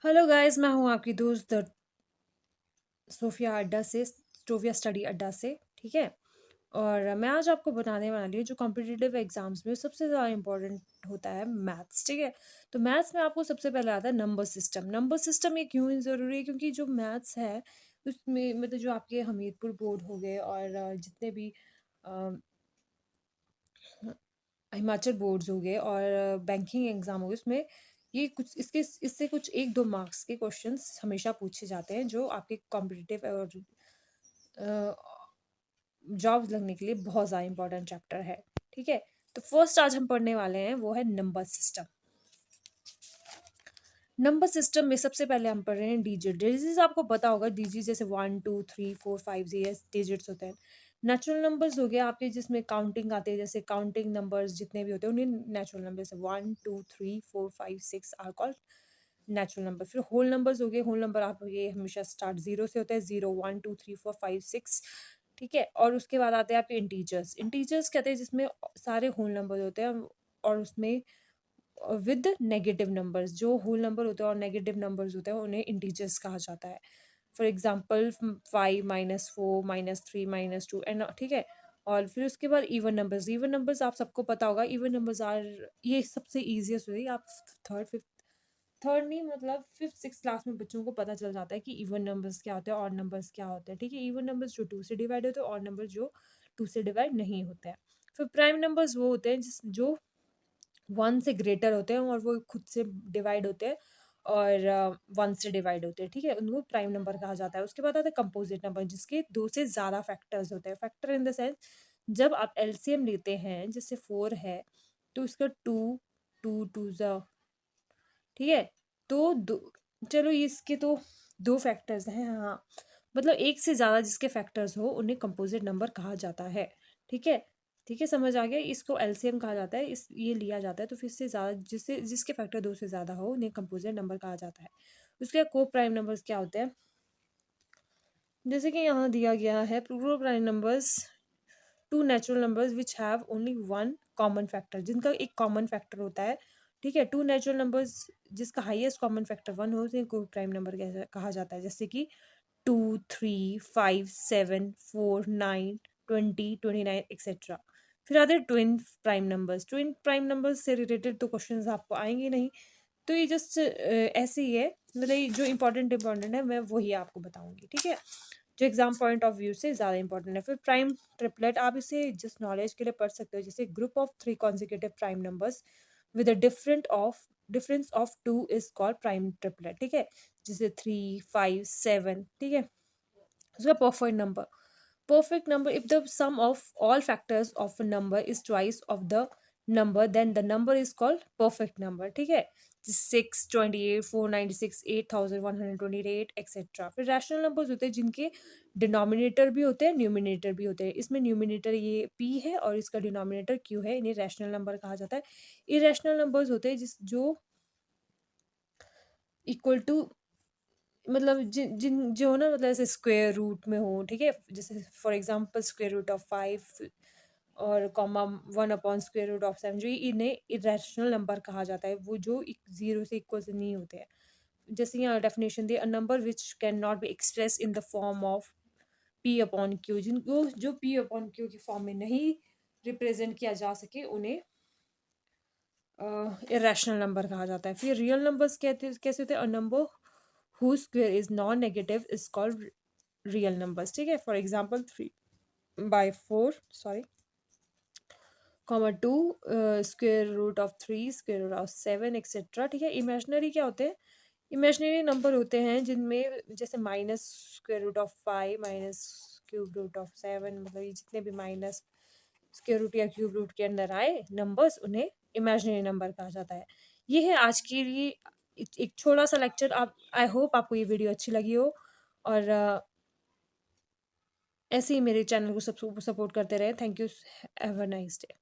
Hello guys, मैं हूँ आपकी दोस्त सोफिया स्टडी अड्डा से। ठीक है। और मैं आज आपको बताने वाली हूँ जो कॉम्पिटिटिव एग्जाम्स में सबसे ज़्यादा इम्पोर्टेंट होता है, मैथ्स। ठीक है। तो मैथ्स में आपको सबसे पहले आता है नंबर सिस्टम ये क्यों ज़रूरी है, क्योंकि जो मैथ्स है उसमें मतलब जो आपके हमीरपुर बोर्ड हो गए और जितने भी अ, हिमाचल बोर्ड्स हो गए और बैंकिंग एग्जाम हो गए, उसमें ये कुछ इसके इससे कुछ 1-2 मार्क्स के क्वेश्चंस हमेशा पूछे जाते हैं, जो आपके कॉम्पिटिटिव और जॉब्स लगने के लिए बहुत ज़्यादा इंपॉर्टेंट चैप्टर है। ठीक है। तो फर्स्ट आज हम पढ़ने वाले हैं वो है नंबर सिस्टम। नंबर सिस्टम में सबसे पहले हम पढ़ रहे हैं डिजिट। डिजिट आपको पता होगा, डिजिट जैसे 1 2 3 4 5 ये डिजिट्स होते हैं। नेचुरल नंबर्स हो गया आपके, जिसमें काउंटिंग आते हैं, जैसे काउंटिंग नंबर्स जितने भी होते हैं उन्हें नेचुरल नंबर से 1 2 3 4 5 6 आर कॉल्ड नेचुरल नंबर। फिर होल नंबर्स हो गए। होल नंबर आप ये हमेशा स्टार्ट 0 से होता है, 0 1 2 3 4 5 6। ठीक है। और उसके बाद आते हैं आपके इंटीजर्स। इंटीजर्स कहते हैं जिसमें सारे होल नंबर होते हैं और उसमें विद नेगेटिव नंबर्स, जो होल नंबर होते हैं और नेगेटिव नंबर्स होते हैं उन्हें इंटीजर्स कहा जाता है। फॉर एग्जांपल 5 -4 -3 -2 एंड ठीक है। और फिर उसके बाद इवन नंबर्स आप सबको पता होगा। इवन नंबर्स आर ये सबसे ईजिएस्ट हुई। आप थर्ड नहीं, मतलब फिफ्थ सिक्स क्लास में बच्चों को पता चल जाता है कि इवन नंबर्स क्या होते हैं और नंबर्स क्या होते हैं। ठीक है। इवन नंबर्स जो 2 से डिवाइड होते हैं और नंबर जो 2 से डिवाइड नहीं होते हैं। फिर प्राइम नंबर्स वो होते हैं जो 1 से ग्रेटर होते हैं और वो खुद से डिवाइड होते हैं और 1 से डिवाइड होते हैं। ठीक है। उनको प्राइम नंबर कहा जाता है। उसके बाद आता है कंपोजिट नंबर, जिसके 2 से ज़्यादा फैक्टर्स होते हैं। फैक्टर इन द सेंस, जब आप एलसीएम लेते हैं, जैसे 4 है तो इसका 2 2 2 ज़ा, ठीक है। तो चलो इसके तो 2 फैक्टर्स हैं, हाँ। मतलब एक से ज़्यादा जिसके फैक्टर्स हो उन्हें कंपोजिट नंबर कहा जाता है। ठीक है। ठीक है, समझ आ गया। इसको एलसीएम कहा जाता है, इस ये लिया जाता है, तो फिर से ज़्यादा जिसके फैक्टर 2 से ज़्यादा हो उन्हें कंपोजिट नंबर कहा जाता है। उसके को प्राइम नंबर्स क्या होते हैं, जैसे कि यहाँ दिया गया है। Pro prime numbers two natural numbers which have only one common factor, जिनका एक कॉमन फैक्टर होता है। ठीक है। टू नेचुरल नंबर्स जिसका हाईएस्ट कॉमन फैक्टर 1 हो उसे को प्राइम नंबर कहा जाता है, जैसे कि 2 3 5 7 4 9 20 29 एक्सेट्रा। फिर आते हैं twin prime numbers. Twin prime numbers से रिलेटेड तो क्वेश्चंस आपको आएंगे नहीं, तो ये जस्ट ऐसे ही है। मतलब ये जो इंपॉर्टेंट है मैं वही आपको बताऊंगी। ठीक है। जो एग्जाम पॉइंट ऑफ व्यू से ज़्यादा इंपॉर्टेंट है। फिर प्राइम ट्रिपलेट, आप इसे जस्ट नॉलेज के लिए पढ़ सकते हो, जैसे group of 3 consecutive prime numbers with a difference of 2 is called prime triplet. ठीक है। जैसे 3 5 7। ठीक है। उसका perfect number, if the sum of all factors of a number is twice of the number, then the number is called perfect number। ठीक है। 628 496 8128 etcetera. फिर rational numbers होते हैं जिनके डिनोमिनेटर भी होते हैं, न्यूमिनेटर भी होते हैं। इसमें न्यूमिनेटर ये p है और इसका डिनोमिनेटर q है, इन्हें रैशनल नंबर कहा जाता है। इरेशनल नंबर्स होते हैं जो इक्वल टू, मतलब जिन जिन जो ना, मतलब ऐसे स्क्वायर रूट में हो। ठीक है। जैसे for example square root of 5 और कॉमा 1/√7, जो इन्हें इरेशनल नंबर कहा जाता है, वो जो 0 से इक्वल से नहीं होते हैं। जैसे यहाँ definition the, a number which can not be express in the form of p/q, जिनको जो p/q की फॉर्म में नहीं रिप्रेजेंट किया जा सके उन्हें इरेशनल नंबर कहा जाता है। फिर रियल नंबर्स कैसे होते हैं, a number whose square is non-negative is called real numbers। ठीक है। For example 3/4 sorry comma 2 square root of 3 square root of 7 etcetera. ठीक है। इमेजनरी क्या होते हैं, इमेजनरी नंबर होते हैं जिनमें जैसे minus square root of 5 minus cube root of 7, मतलब ये जितने भी माइनस स्क्वायर रूट या क्यूब रूट के अंदर आए नंबर्स उन्हें इमेजनरी नंबर कहा जाता है। ये है आज के लिए एक छोटा सा लेक्चर। आप आई होप आपको ये वीडियो अच्छी लगी हो और ऐसे ही मेरे चैनल को सपोर्ट करते रहे। Thank you. Have a nice day.